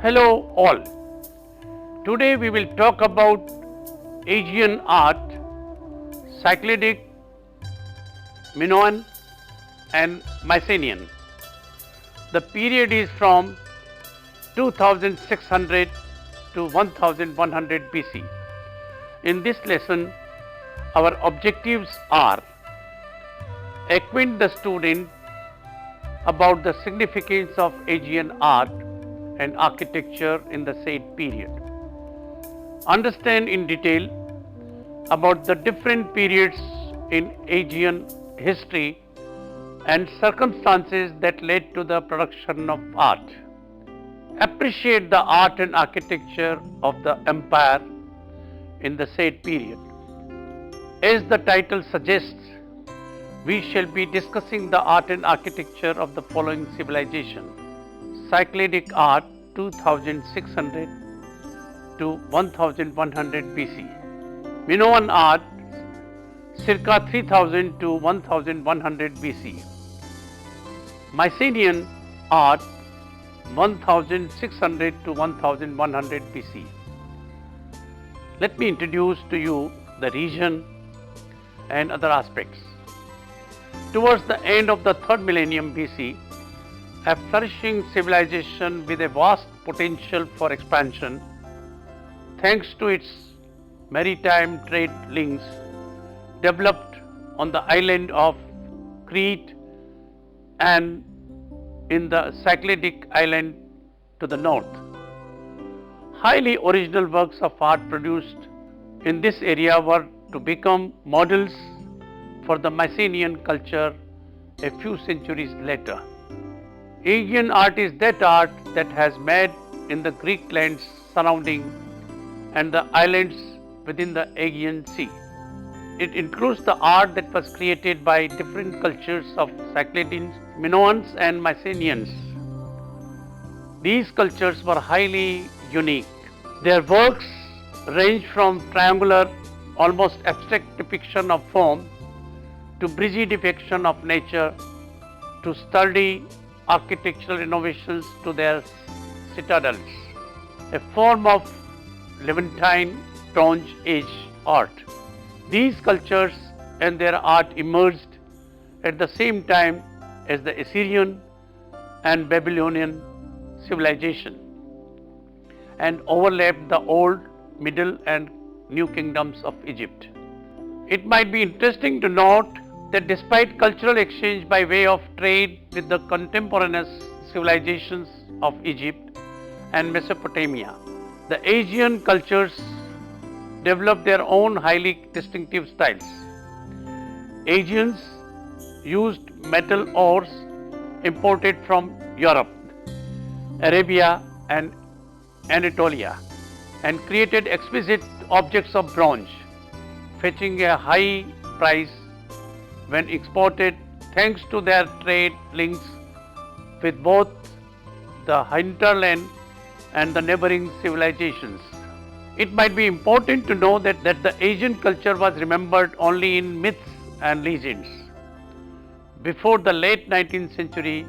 Hello all. Today we will talk about Aegean art, Cycladic, Minoan and Mycenaean. The period is from 2600 to 1100 BC. In this lesson, our objectives are acquaint the student about the significance of Aegean art and architecture in the said period. Understand in detail about the different periods in Aegean history and circumstances that led to the production of art. Appreciate the art and architecture of the empire in the said period. As the title suggests, we shall be discussing the art and architecture of the following civilization: Cycladic art 2600 to 1100 BC, Minoan art circa 3000 to 1100 BC, Mycenaean art 1600 to 1100 BC. Let me introduce to you the region and other aspects. Towards the end of the 3rd millennium BC, a flourishing civilization with a vast potential for expansion, thanks to its maritime trade links, developed on the island of Crete and in the Cycladic island to the north. Highly original works of art produced in this area were to become models for the Mycenaean culture a few centuries later. Aegean art is that art that has made in the Greek lands surrounding and the islands within the Aegean Sea. It includes the art that was created by different cultures of Cycladians, Minoans and Mycenaeans. These cultures were highly unique. Their works range from triangular, almost abstract depiction of form to breezy depiction of nature to sturdy architectural innovations to their citadels, a form of Levantine Bronze Age art. These cultures and their art emerged at the same time as the Assyrian and Babylonian civilization and overlapped the old, middle and new kingdoms of Egypt. It might be interesting to note that despite cultural exchange by way of trade with the contemporaneous civilizations of Egypt and Mesopotamia, the Aegean cultures developed their own highly distinctive styles. Aegeans used metal ores imported from Europe, Arabia and Anatolia and created exquisite objects of bronze, fetching a high price when exported thanks to their trade links with both the hinterland and the neighboring civilizations. It might be important to know that the Aegean culture was remembered only in myths and legends. Before the late 19th century,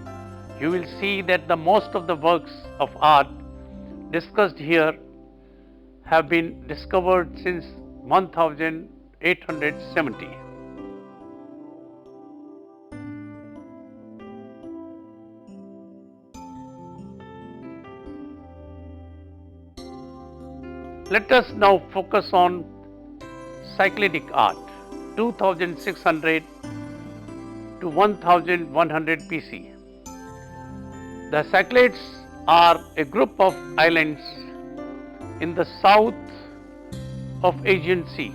you will see that the most of the works of art discussed here have been discovered since 1870. Let us now focus on Cycladic art 2600 to 1100 BC. The Cyclades are a group of islands in the south of Aegean Sea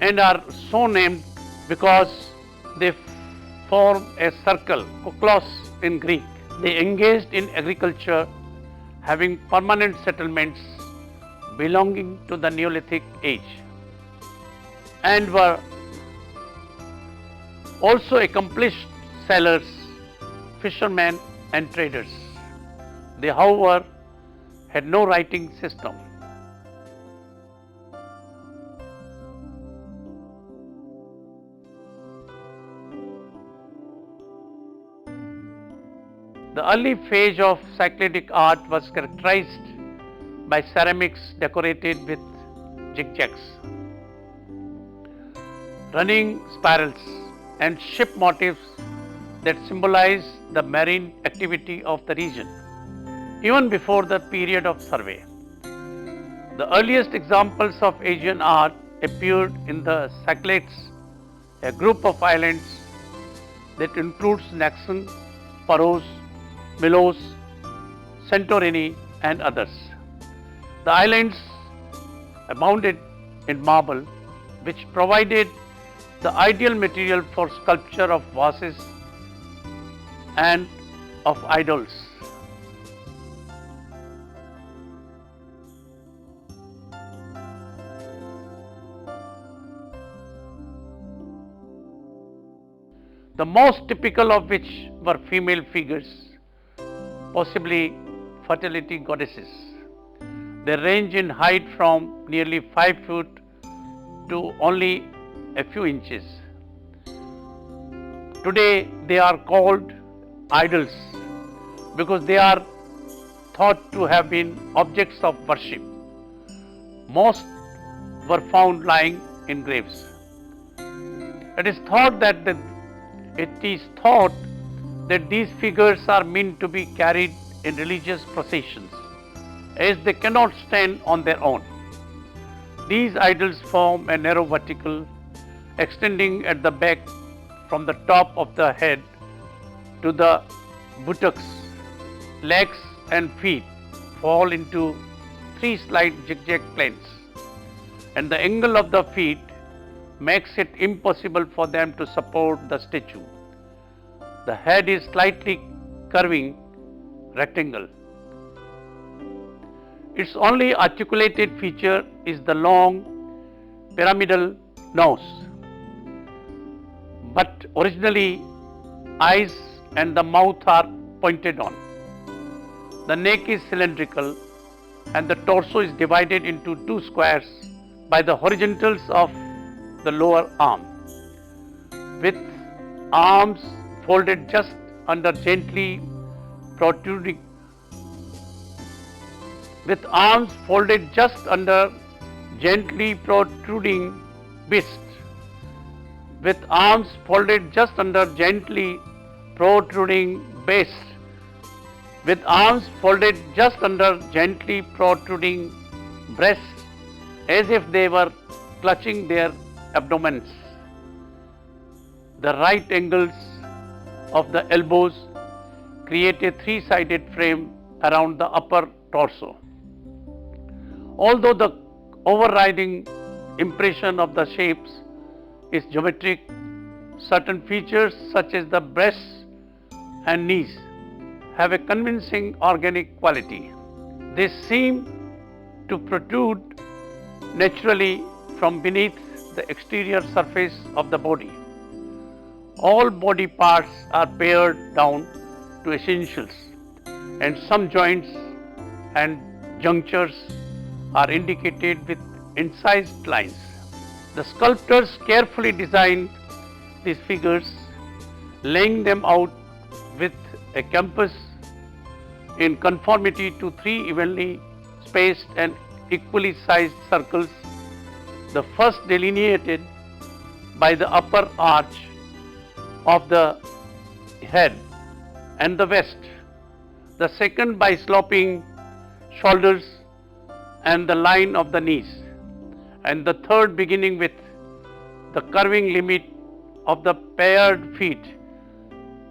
and are so named because they form a circle, koklos in Greek. They engaged in agriculture, having permanent settlements belonging to the Neolithic age, and were also accomplished sailors, fishermen and traders. They, however, had no writing system. The early phase of Cycladic art was characterized by ceramics decorated with zigzags, running spirals, and ship motifs that symbolize the marine activity of the region, even before the period of survey. The earliest examples of Asian art appeared in the Cyclades, a group of islands that includes Naxos, Paros, Milos, Santorini, and others. The islands abounded in marble, which provided the ideal material for sculpture of vases and of idols. The most typical of which were female figures, possibly fertility goddesses. They range in height from nearly 5 feet to only a few inches. Today they are called idols because they are thought to have been objects of worship. Most were found lying in graves. It is thought that these figures are meant to be carried in religious processions, as they cannot stand on their own. These idols form a narrow vertical extending at the back from the top of the head to the buttocks. Legs and feet fall into 3 slight zigzag planes, and the angle of the feet makes it impossible for them to support the statue. The head is slightly curving rectangle. Its only articulated feature is the long pyramidal nose. But originally, eyes and the mouth are pointed on. The neck is cylindrical and the torso is divided into 2 squares by the horizontals of the lower arm, with arms folded just under gently protruding bust, with arms folded just under gently protruding base, with arms folded just under gently protruding breasts, as if they were clutching their abdomens. The right angles of the elbows create a 3-sided frame around the upper torso. Although the overriding impression of the shapes is geometric, certain features such as the breasts and knees have a convincing organic quality. They seem to protrude naturally from beneath the exterior surface of the body. All body parts are pared down to essentials, and some joints and junctures are indicated with incised lines. The sculptors carefully designed these figures, laying them out with a compass in conformity to 3 evenly spaced and equally sized circles, the first delineated by the upper arch of the head and the waist, the second by sloping shoulders and the line of the knees, and the third beginning with the curving limit of the paired feet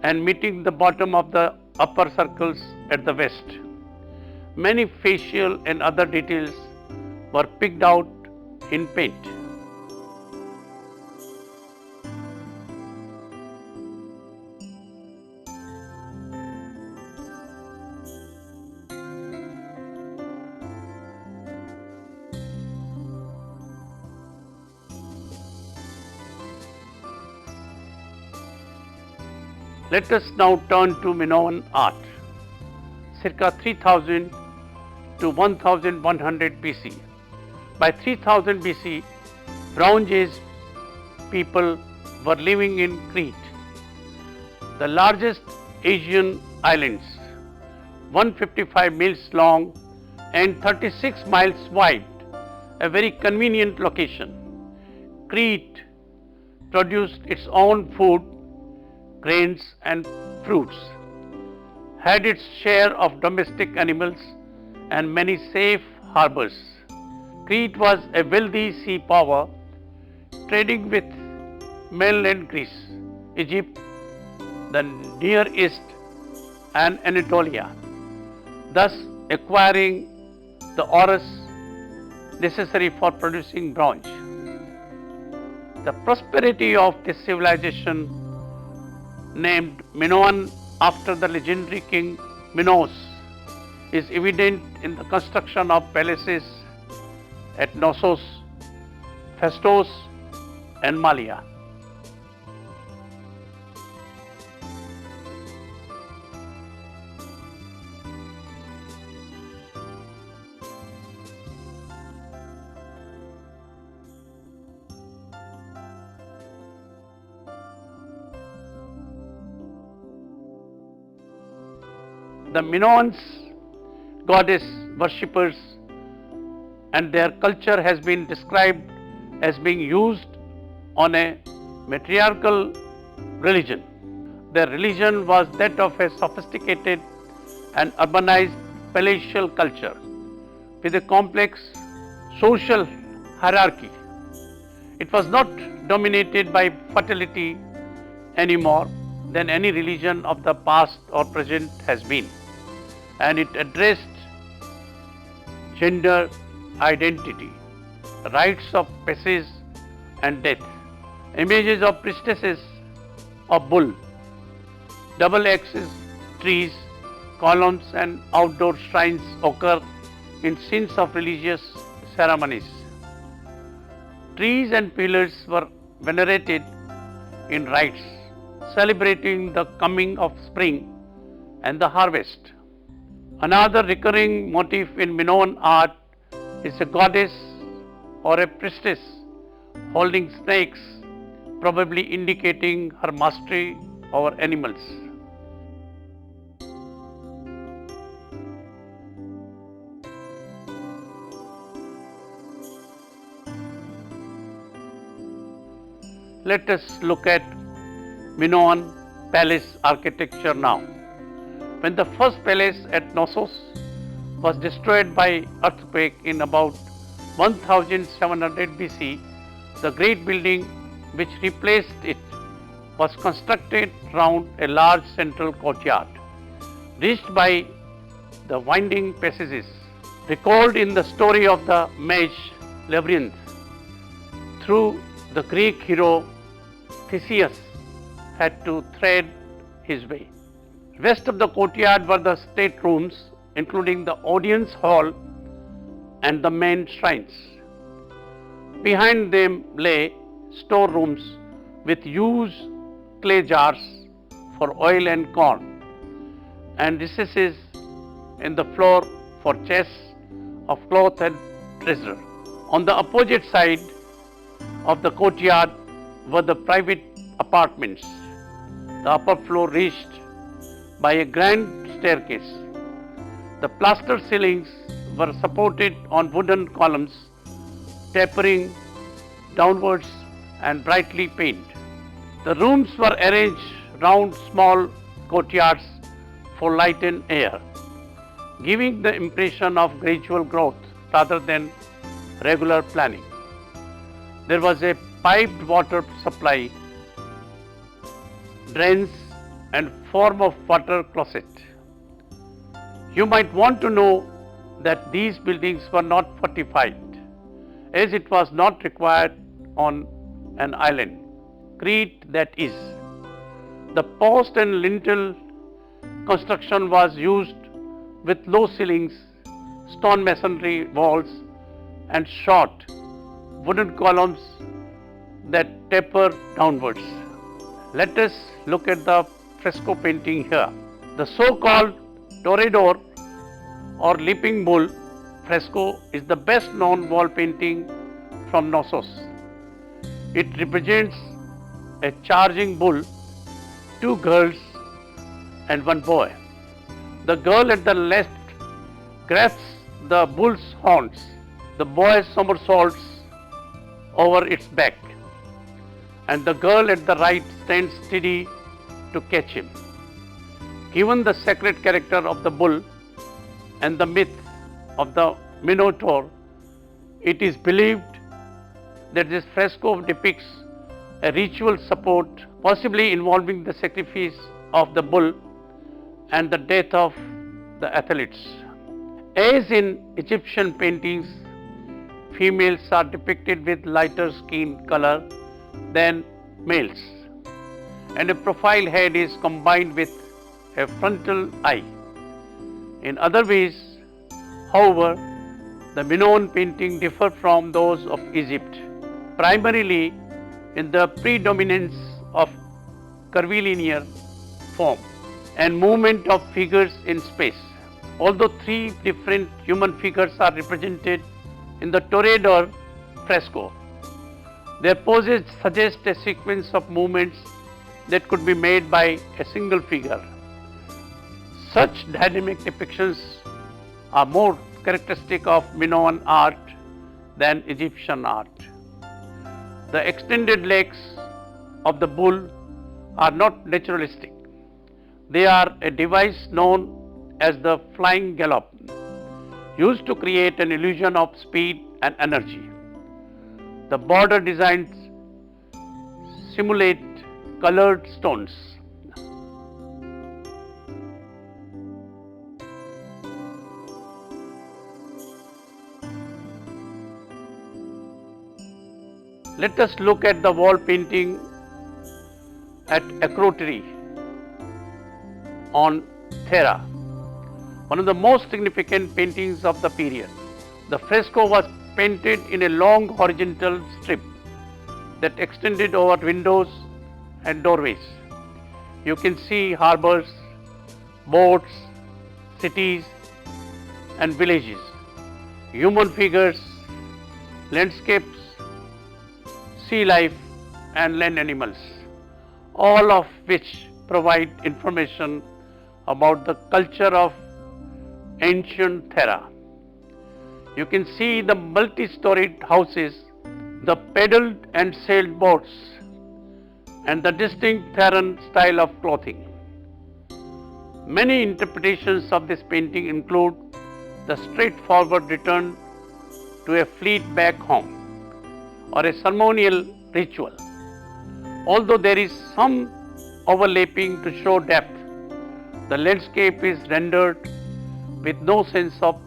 and meeting the bottom of the upper circles at the waist. Many facial and other details were picked out in paint. Let us now turn to Minoan art, circa 3000 to 1100 BC. By 3000 BC, Bronze Age people were living in Crete, the largest Asian islands, 155 miles long and 36 miles wide, a very convenient location. Crete produced its own food, grains and fruits, had its share of domestic animals and many safe harbors. Crete was a wealthy sea power, trading with mainland Greece, Egypt, the Near East and Anatolia, thus acquiring the ores necessary for producing bronze. The prosperity of this civilization, named Minoan after the legendary king Minos, is evident in the construction of palaces at Knossos, Phaistos and Malia. The Minoans, goddess worshippers, and their culture has been described as being used on a matriarchal religion. Their religion was that of a sophisticated and urbanized palatial culture with a complex social hierarchy. It was not dominated by fertility any more than any religion of the past or present has been, and it addressed gender identity, rites of passage and death, images of priestesses of bull, double axis trees, columns and outdoor shrines occur in scenes of religious ceremonies. Trees and pillars were venerated in rites celebrating the coming of spring and the harvest. Another recurring motif in Minoan art is a goddess or a priestess holding snakes, probably indicating her mastery over animals. Let us look at Minoan palace architecture now. When the first palace at Knossos was destroyed by earthquake in about 1700 BC, the great building which replaced it was constructed round a large central courtyard, reached by the winding passages recalled in the story of the Maze labyrinth. Through the Greek hero Theseus had to thread his way. West of the courtyard were the state rooms, including the audience hall and the main shrines. Behind them lay storerooms with huge clay jars for oil and corn, and recesses in the floor for chests of cloth and treasure. On the opposite side of the courtyard were the private apartments, the upper floor reached by a grand staircase. The plaster ceilings were supported on wooden columns, tapering downwards and brightly painted. The rooms were arranged round small courtyards for light and air, giving the impression of gradual growth rather than regular planning. There was a piped water supply, drains and form of water closet. You might want to know that these buildings were not fortified, as it was not required on an island, Crete that is. The post and lintel construction was used with low ceilings, stone masonry walls and short wooden columns that taper downwards. Let us look at the fresco painting here. The so-called Toreador or Leaping Bull fresco is the best known wall painting from Knossos. It represents a charging bull, two girls and one boy. The girl at the left grasps the bull's horns. The boy somersaults over its back, and the girl at the right stands steady to catch him. Given the sacred character of the bull and the myth of the Minotaur, it is believed that this fresco depicts a ritual support, possibly involving the sacrifice of the bull and the death of the athletes. As in Egyptian paintings, females are depicted with lighter skin color than males, and a profile head is combined with a frontal eye. In other ways, however, the Minoan painting differ from those of Egypt, primarily in the predominance of curvilinear form and movement of figures in space. Although three different human figures are represented in the Toreador fresco, their poses suggest a sequence of movements that could be made by a single figure. Such dynamic depictions are more characteristic of Minoan art than Egyptian art. The extended legs of the bull are not naturalistic. They are a device known as the flying gallop, used to create an illusion of speed and energy. The border designs simulate colored stones. Let us look at the wall painting at Akrotiri on Thera, one of the most significant paintings of the period. The fresco was painted in a long horizontal strip that extended over windows and doorways. You can see harbors, boats, cities and villages, human figures, landscapes, sea life and land animals, all of which provide information about the culture of ancient Thera. You can see the multi-storied houses, the paddled and sailed boats, and the distinct Theran style of clothing. Many interpretations of this painting include the straightforward return to a fleet back home or a ceremonial ritual. Although there is some overlapping to show depth, the landscape is rendered with no sense of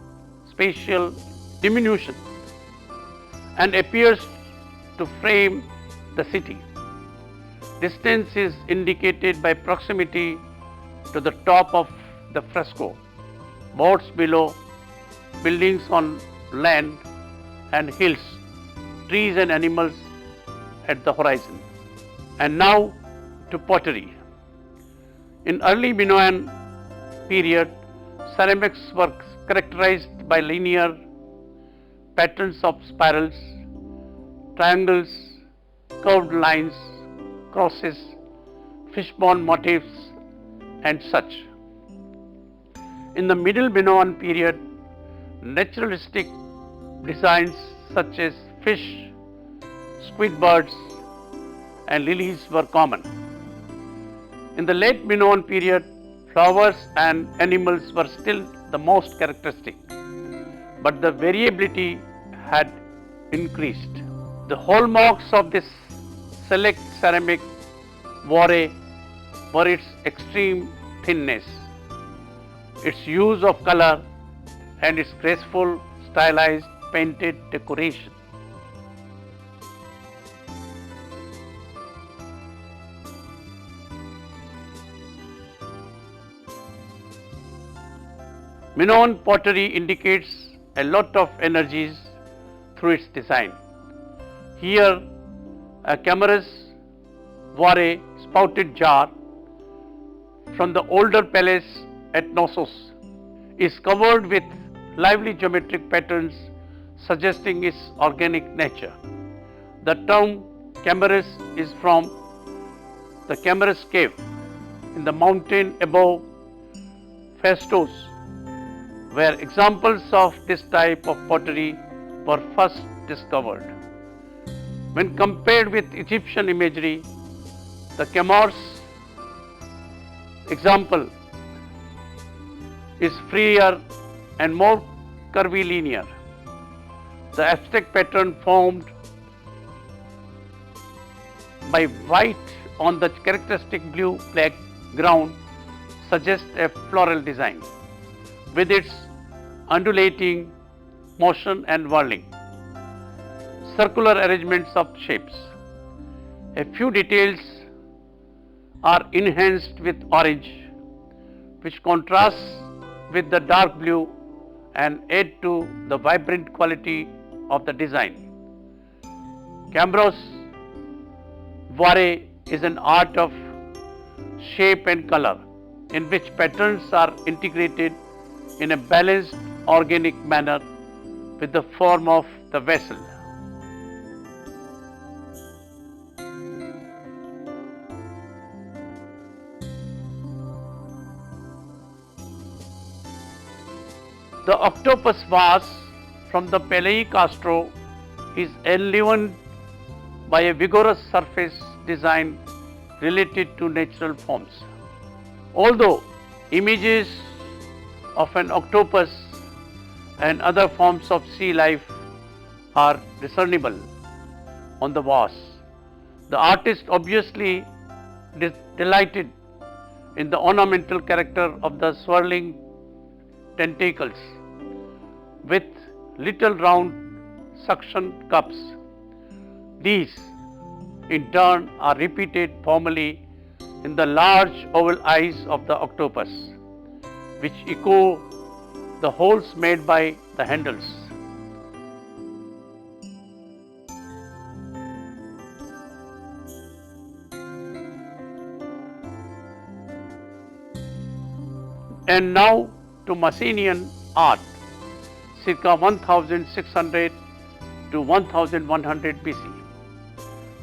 spatial diminution and appears to frame the city. Distance is indicated by proximity to the top of the fresco, boats below, buildings on land and hills, trees and animals at the horizon. And now to pottery. In early Minoan period, ceramics were characterized by linear patterns of spirals, triangles, curved lines, crosses, fishbone motifs and such. In the middle Minoan period, naturalistic designs such as fish, squid birds and lilies were common. In the late Minoan period, flowers and animals were still the most characteristic, but the variability had increased. The hallmarks of this select ceramic ware were its extreme thinness, its use of color and its graceful stylized painted decoration. Minoan pottery indicates a lot of energies through its design. Here, a Camurus ware spouted jar from the older palace at Knossos is covered with lively geometric patterns suggesting its organic nature. The term Camurus is from the Camurus cave in the mountain above Phaistos, where examples of this type of pottery were first discovered. When compared with Egyptian imagery, the Chemours example is freer and more curvilinear. The abstract pattern formed by white on the characteristic blue-black ground suggests a floral design with its undulating motion and whirling circular arrangements of shapes. A few details are enhanced with orange, which contrasts with the dark blue and add to the vibrant quality of the design. Cambrose Voire is an art of shape and color in which patterns are integrated in a balanced organic manner with the form of the vessel. The octopus vase from the Pelei Castro is enlivened by a vigorous surface design related to natural forms. Although images of an octopus and other forms of sea life are discernible on the vase, the artist obviously delighted in the ornamental character of the swirling tentacles with little round suction cups. These in turn are repeated formally in the large oval eyes of the octopus, which echo the holes made by the handles. And now to Mycenaean art, circa 1600 to 1100 BC.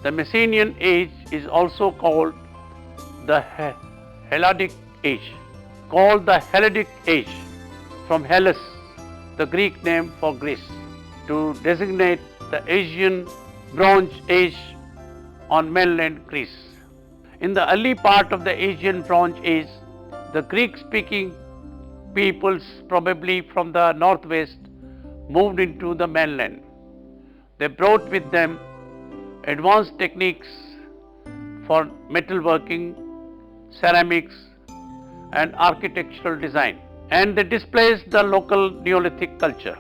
The Mycenaean age is also called the Helladic age, from Hellas, the Greek name for Greece, to designate the Asian Bronze Age on mainland Greece. In the early part of the Asian Bronze Age, the Greek-speaking peoples, probably from the northwest, moved into the mainland. They brought with them advanced techniques for metalworking, ceramics, and architectural design, and they displaced the local Neolithic culture.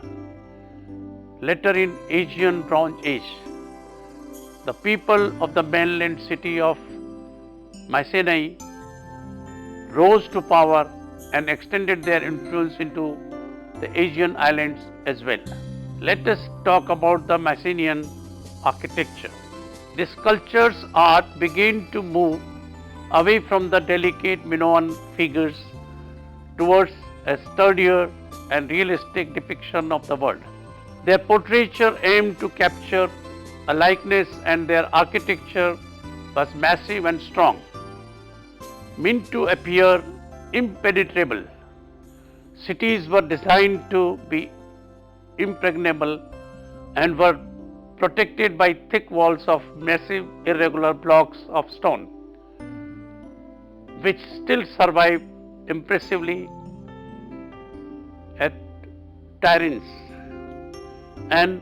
Later in Asian Bronze Age, the people of the mainland city of Mycenae rose to power and extended their influence into the Asian islands as well. Let us talk about the Mycenaean architecture. This culture's art began to move away from the delicate Minoan figures towards a sturdier and realistic depiction of the world. Their portraiture aimed to capture a likeness, and their architecture was massive and strong, meant to appear impenetrable. Cities were designed to be impregnable and were protected by thick walls of massive irregular blocks of stone, which still survive impressively at Tiryns and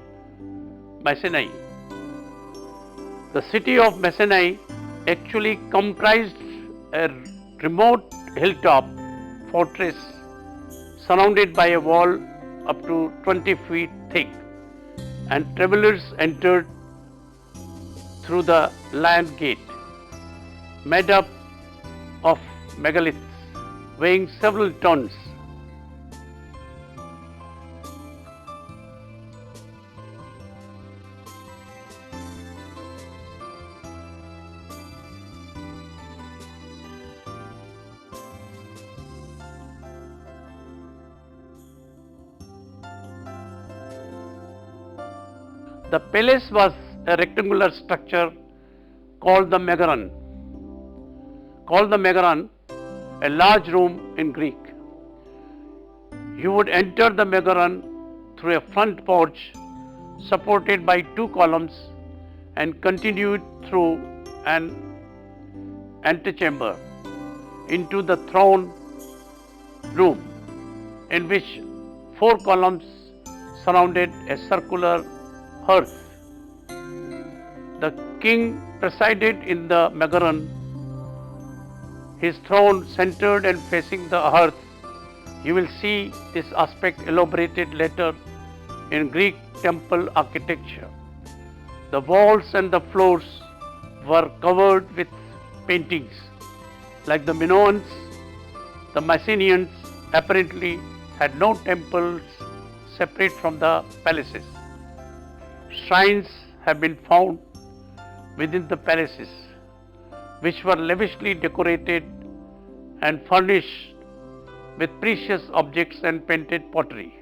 Mycenae. The city of Mycenae actually comprised a remote hilltop fortress surrounded by a wall up to 20 feet thick, and travelers entered through the lion gate, made up of megaliths weighing several tons. The palace was a rectangular structure called the Megaron, a large room in Greek. You would enter the Megaran through a front porch supported by two columns and continued through an antechamber into the throne room, in which four columns surrounded a circular hearth. The king presided in the Megaran, his throne centered and facing the hearth. You will see this aspect elaborated later in Greek temple architecture. The walls and the floors were covered with paintings. Like the Minoans, the Mycenaeans apparently had no temples separate from the palaces. Shrines have been found within the palaces, which were lavishly decorated and furnished with precious objects and painted pottery.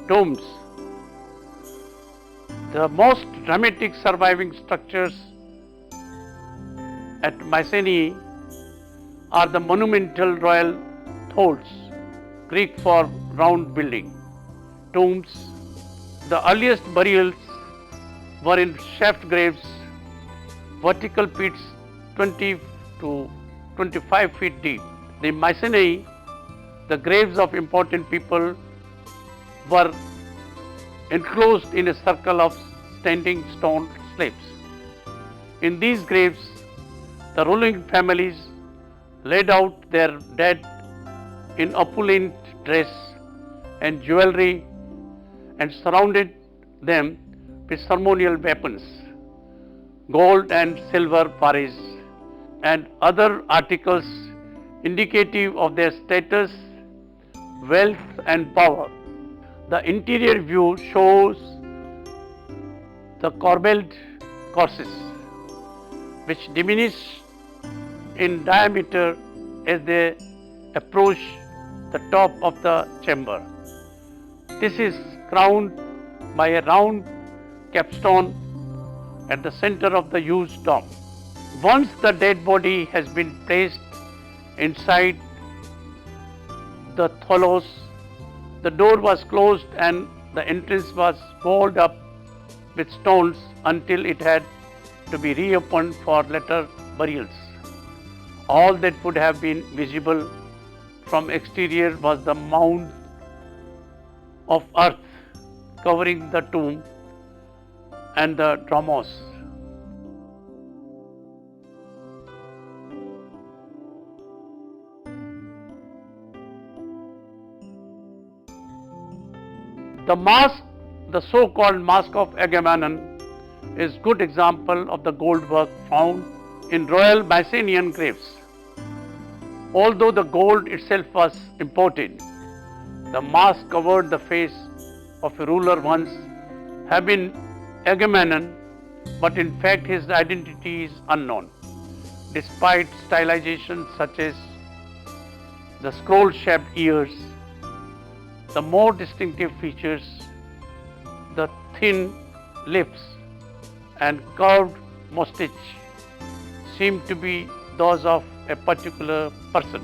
Tombs. The most dramatic surviving structures at Mycenae are the monumental royal tholes, Greek for round building, tombs. The earliest burials were in shaft graves, vertical pits 20 to 25 feet deep. The Mycenae, the graves of important people, were enclosed in a circle of standing stone slabs. In these graves, the ruling families laid out their dead in opulent dress and jewelry and surrounded them with ceremonial weapons, gold and silver pares, and other articles indicative of their status, wealth, and power. The interior view shows the corbelled cornices, which diminish in diameter as they approach the top of the chamber. This is crowned by a round capstone at the center of the huge dome. Once the dead body has been placed inside the tholos, the door was closed and the entrance was walled up with stones until it had to be reopened for later burials. All that would have been visible from exterior was the mound of earth covering the tomb and the dromos. The mask, the so-called Mask of Agamemnon, is good example of the gold work found in royal Mycenaean graves. Although the gold itself was imported, the mask covered the face of a ruler once have been Agamemnon, but in fact his identity is unknown, despite stylizations such as the scroll-shaped ears, the more distinctive features, the thin lips and curved mustache seem to be those of a particular person.